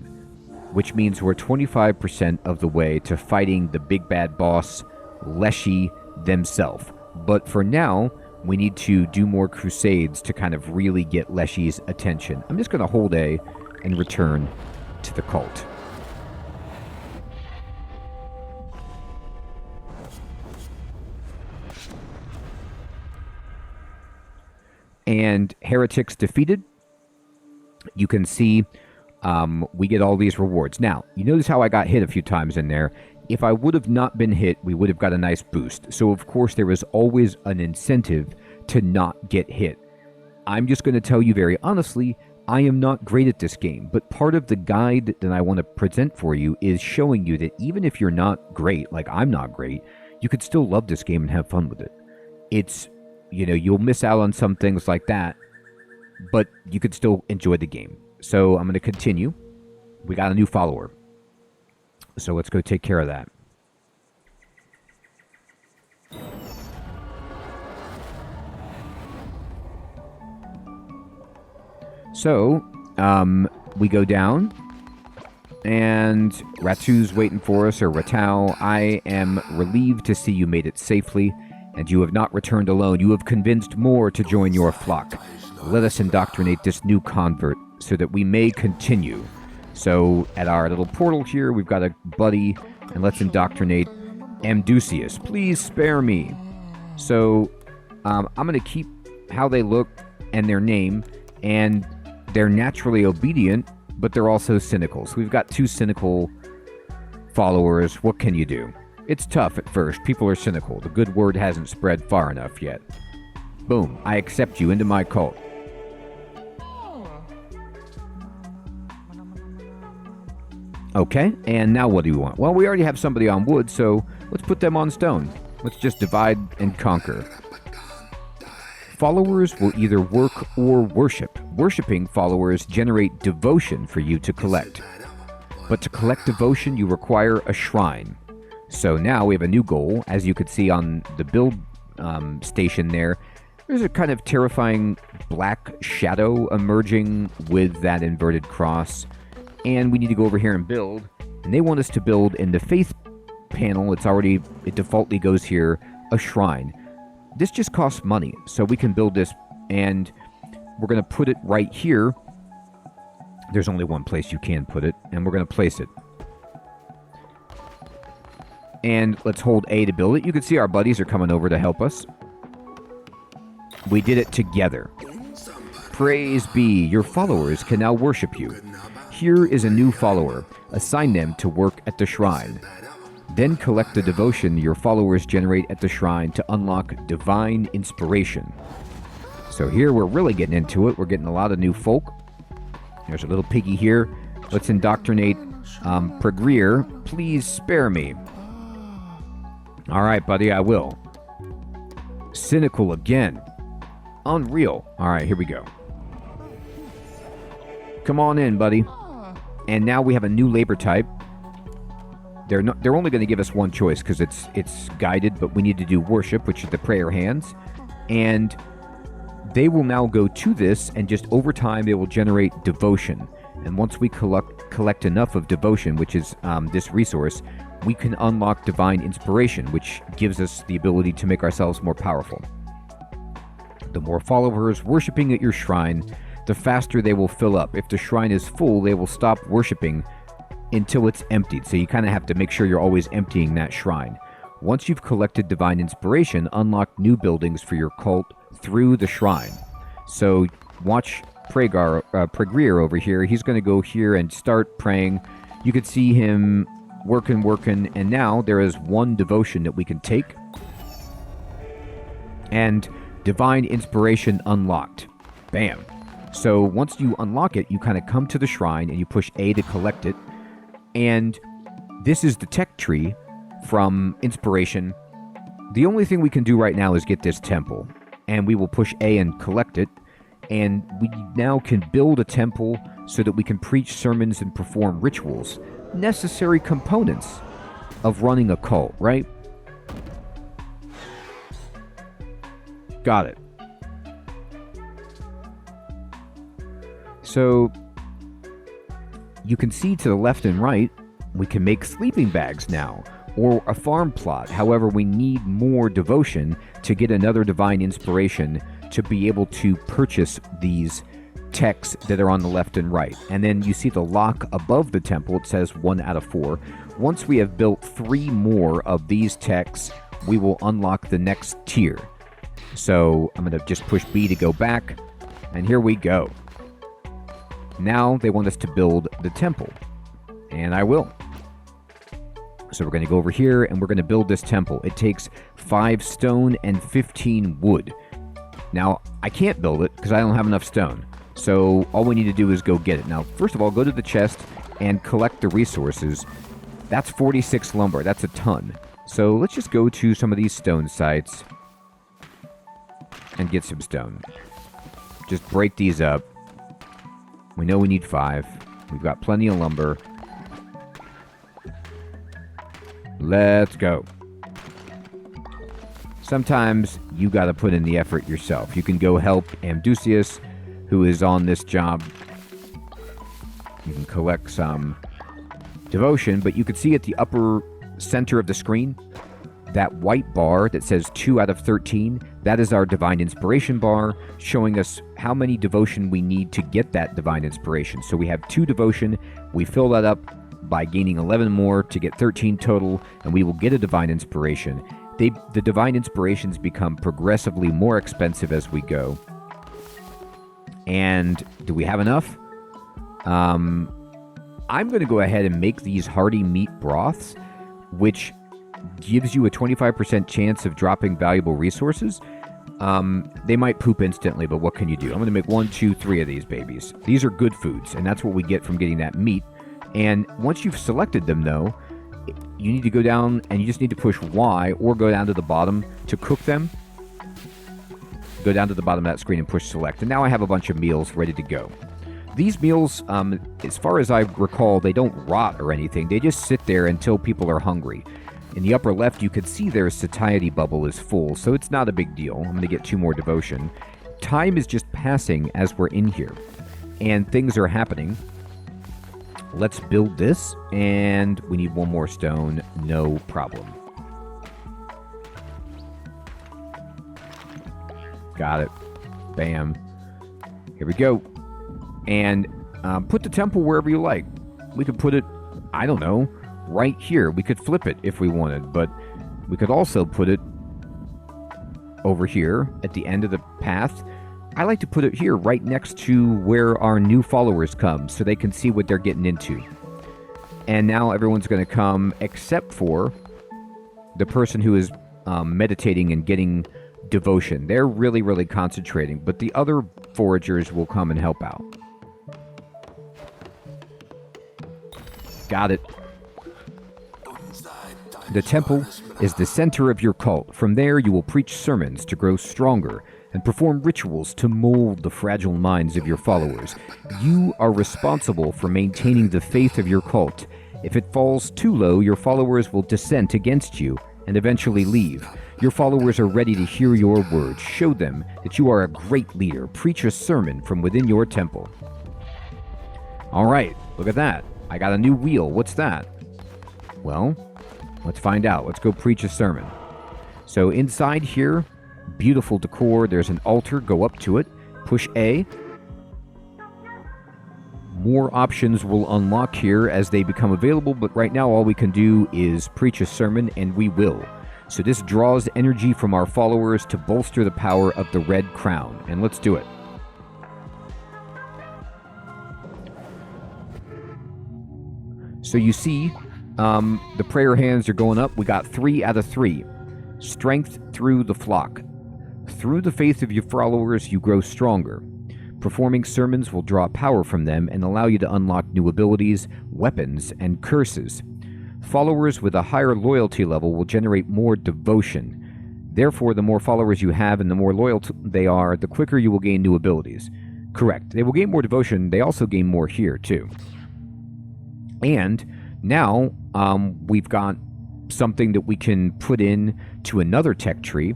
which means we're 25% of the way to fighting the big bad boss, Leshy themselves. But for now, we need to do more crusades to kind of really get Leshy's attention. I'm just going to hold A and return to the cult. And heretics defeated. You can see we get all these rewards. Now, you notice how I got hit a few times in there. If I would have not been hit, we would have got a nice boost. So, of course, there is always an incentive to not get hit. I'm just going to tell you very honestly, I am not great at this game. But part of the guide that I want to present for you is showing you that even if you're not great, like I'm not great, you could still love this game and have fun with it. It's, you'll miss out on some things like that, but you could still enjoy the game. So I'm going to continue. We got a new follower. So let's go take care of that. So, we go down, and Ratu's waiting for us, or Ratau. I am relieved to see you made it safely, and you have not returned alone. You have convinced more to join your flock. Let us indoctrinate this new convert so that we may continue. So, at our little portal here, we've got a buddy, and let's indoctrinate Amdusius. Please spare me. So, I'm going to keep how they look and their name, and they're naturally obedient, but they're also cynical. So we've got 2 cynical followers. What can you do? It's tough at first. People are cynical. The good word hasn't spread far enough yet. Boom. I accept you into my cult. Okay, and now what do you want? Well, we already have somebody on wood, so let's put them on stone. Let's just divide and conquer. Followers will either work or worship. Worshipping followers generate devotion for you to collect. But to collect devotion, you require a shrine. So now we have a new goal. As you could see on the build station there, there's a kind of terrifying black shadow emerging with that inverted cross. And we need to go over here and build. And they want us to build in the faith panel. It defaultly goes here, a shrine. This just costs money. So we can build this, and we're going to put it right here. There's only one place you can put it, and we're going to place it. And let's hold A to build it. You can see our buddies are coming over to help us. We did it together. Praise be, your followers can now worship you. Here is a new follower. Assign them to work at the shrine. Then collect the devotion your followers generate at the shrine to unlock divine inspiration. So here we're really getting into it. We're getting a lot of new folk. There's a little piggy here. Let's indoctrinate Prescribe. Please spare me. All right, buddy, I will. Cynical again. Unreal. All right, here we go. Come on in, buddy. And now we have a new labor type. They're only going to give us one choice because it's guided, but we need to do worship, which is the prayer hands. And they will now go to this, and just over time they will generate devotion. And once we collect enough of devotion, which is this resource, we can unlock divine inspiration, which gives us the ability to make ourselves more powerful. The more followers worshiping at your shrine, the faster they will fill up. If the shrine is full, they will stop worshiping until it's emptied. So you kind of have to make sure you're always emptying that shrine. Once you've collected divine inspiration, unlock new buildings for your cult through the shrine. So watch Prescribe over here. He's going to go here and start praying. You could see him working, and now there is one devotion that we can take. And divine inspiration unlocked. Bam. So once you unlock it, you kind of come to the shrine and you push A to collect it. And this is the tech tree from inspiration. The only thing we can do right now is get this temple. And we will push A and collect it. And we now can build a temple so that we can preach sermons and perform rituals. Necessary components of running a cult, right? Got it. So you can see to the left and right, we can make sleeping bags now, or a farm plot. However, we need more devotion to get another divine inspiration to be able to purchase these techs that are on the left and right. And then you see the lock above the temple. It says 1 out of 4. Once we have built 3 more of these techs, we will unlock the next tier. So I'm going to just push B to go back, and here we go. Now they want us to build the temple, and I will. So we're going to go over here, and we're going to build this temple. It takes 5 stone and 15 wood. Now, I can't build it because I don't have enough stone. So all we need to do is go get it. Now, first of all, go to the chest and collect the resources. That's 46 lumber. That's a ton. So let's just go to some of these stone sites and get some stone. Just break these up. We know we need 5. We've got plenty of lumber. Let's go. Sometimes you got to put in the effort yourself. You can go help Amdusius, who is on this job. You can collect some devotion, but you can see at the upper center of the screen, that white bar that says 2 out of 13, that is our divine inspiration bar, showing us how many devotion we need to get that divine inspiration. So we have 2 devotion. We fill that up by gaining 11 more to get 13 total, and we will get a divine inspiration. The divine inspirations become progressively more expensive as we go. And do we have enough? I'm going to go ahead and make these hearty meat broths, which gives you a 25% chance of dropping valuable resources. They might poop instantly, but what can you do? I'm going to make 1, 2, 3 of these babies. These are good foods, and that's what we get from getting that meat. And once you've selected them, though, you need to go down and you just need to push Y or go down to the bottom to cook them. Go down to the bottom of that screen and push select. And now I have a bunch of meals ready to go. These meals, as far as I recall, they don't rot or anything. They just sit there until people are hungry. In the upper left, you can see their satiety bubble is full, so it's not a big deal. I'm going to get 2 more devotion. Time is just passing as we're in here, and things are happening. Let's build this, and we need 1 more stone. No problem. Got it. Bam. Here we go. And put the temple wherever you like. We could put it, I don't know, right here. We could flip it if we wanted, but we could also put it over here at the end of the path. I like to put it here right next to where our new followers come so they can see what they're getting into. And now everyone's going to come except for the person who is meditating and getting devotion. They're really, really concentrating, but the other foragers will come and help out. Got it. The temple is the center of your cult. From there, you will preach sermons to grow stronger and perform rituals to mold the fragile minds of your followers. You are responsible for maintaining the faith of your cult. If it falls too low, your followers will dissent against you and eventually leave. Your followers are ready to hear your words. Show them that you are a great leader. Preach a sermon from within your temple. All right, look at that. I got a new wheel. What's that? Well, let's find out. Let's go preach a sermon. So inside here, beautiful decor. There's an altar. Go up to it. Push A. More options will unlock here as they become available, but right now all we can do is preach a sermon, and we will. So this draws energy from our followers to bolster the power of the red crown. And let's do it. So you see, the prayer hands are going up. We got 3 out of 3. Strength through the flock. Through the faith of your followers, you grow stronger. Performing sermons will draw power from them and allow you to unlock new abilities, weapons, and curses. Followers with a higher loyalty level will generate more devotion. Therefore, the more followers you have and the more loyal they are, the quicker you will gain new abilities. Correct. They will gain more devotion. They also gain more here, too. And now we've got something that we can put in to another tech tree,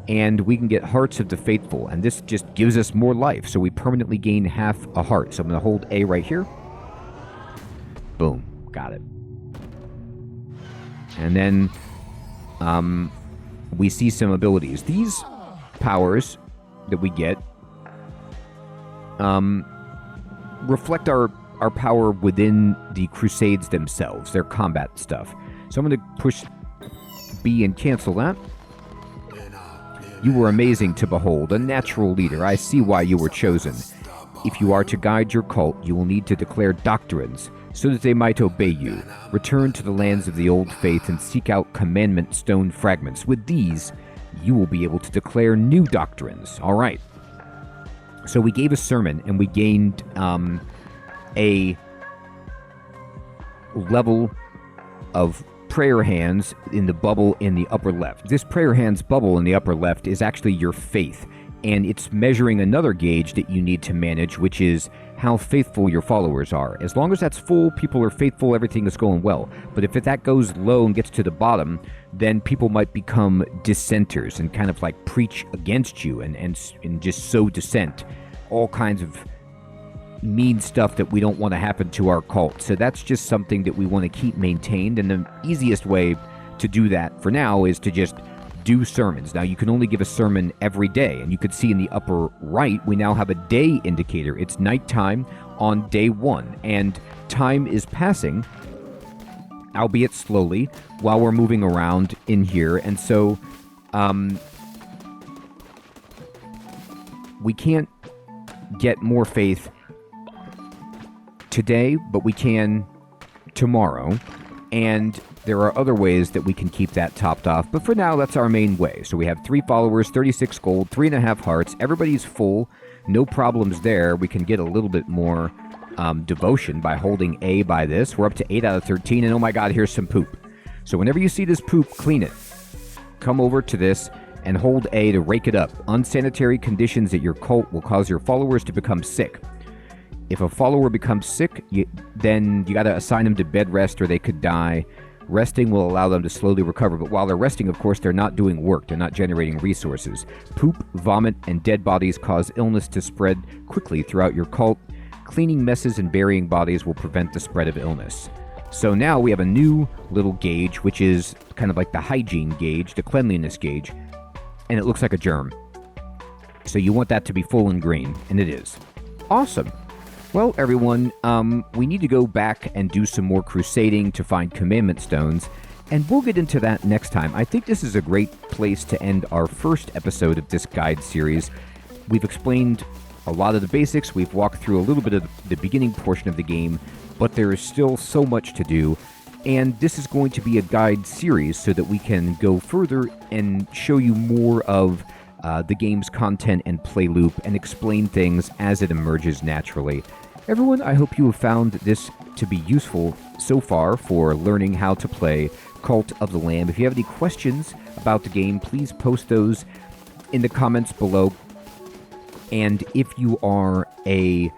and we can get Hearts of the Faithful, and this just gives us more life, so we permanently gain half a heart. So I'm going to hold A right here. Boom. Got it. And then we see some abilities. These powers that we get reflect our power within the Crusades themselves, their combat stuff. So I'm going to push B and cancel that. You were amazing to behold, a natural leader. I see why you were chosen. If you are to guide your cult, you will need to declare doctrines so that they might obey you. Return to the lands of the old faith and seek out commandment stone fragments. With these, you will be able to declare new doctrines. All right. So we gave a sermon, and we gained a level of prayer hands in the bubble in the upper left. This prayer hands bubble in the upper left is actually your faith, and it's measuring another gauge that you need to manage, which is how faithful your followers are. As long as that's full, people are faithful, everything is going well. But if that goes low and gets to the bottom, then people might become dissenters and kind of like preach against you and just sow dissent. All kinds of mean stuff that we don't want to happen to our cult. So that's just something that we want to keep maintained, and the easiest way to do that for now is to just do sermons. Now you can only give a sermon every day, and you could see in the upper right we now have a day indicator. It's nighttime on day 1, and time is passing, albeit slowly, while we're moving around in here. And so we can't get more faith today, but we can tomorrow. And there are other ways that we can keep that topped off, but for now, that's our main way. So we have 3 followers, 36 gold, 3.5 hearts. Everybody's full. No problems there. We can get a little bit more devotion by holding A by this. We're up to 8 out of 13, and oh my god, here's some poop. So whenever you see this poop, clean it. Come over to this and hold A to rake it up. Unsanitary conditions at your cult will cause your followers to become sick. If a follower becomes sick, then you got to assign them to bed rest or they could die. Resting will allow them to slowly recover, but while they're resting, of course, they're not doing work. They're not generating resources. Poop, vomit, and dead bodies cause illness to spread quickly throughout your cult. Cleaning messes and burying bodies will prevent the spread of illness. So now we have a new little gauge, which is kind of like the hygiene gauge, the cleanliness gauge, and it looks like a germ. So you want that to be full and green, and it is. Awesome. Well, everyone, we need to go back and do some more crusading to find commandment stones, and we'll get into that next time. I think this is a great place to end our first episode of this guide series. We've explained a lot of the basics, we've walked through a little bit of the beginning portion of the game, but there is still so much to do, and this is going to be a guide series so that we can go further and show you more of the game's content and play loop and explain things as it emerges naturally. Everyone, I hope you have found this to be useful so far for learning how to play Cult of the Lamb. If you have any questions about the game, please post those in the comments below. And if you are a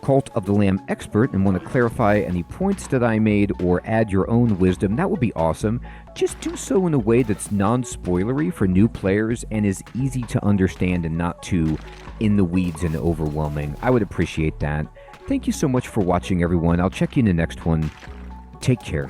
Cult of the Lamb expert and want to clarify any points that I made or add your own wisdom, that would be awesome. Just do so in a way that's non-spoilery for new players and is easy to understand and not too in the weeds and overwhelming. I would appreciate that. Thank you so much for watching, everyone. I'll check you in the next one. Take care.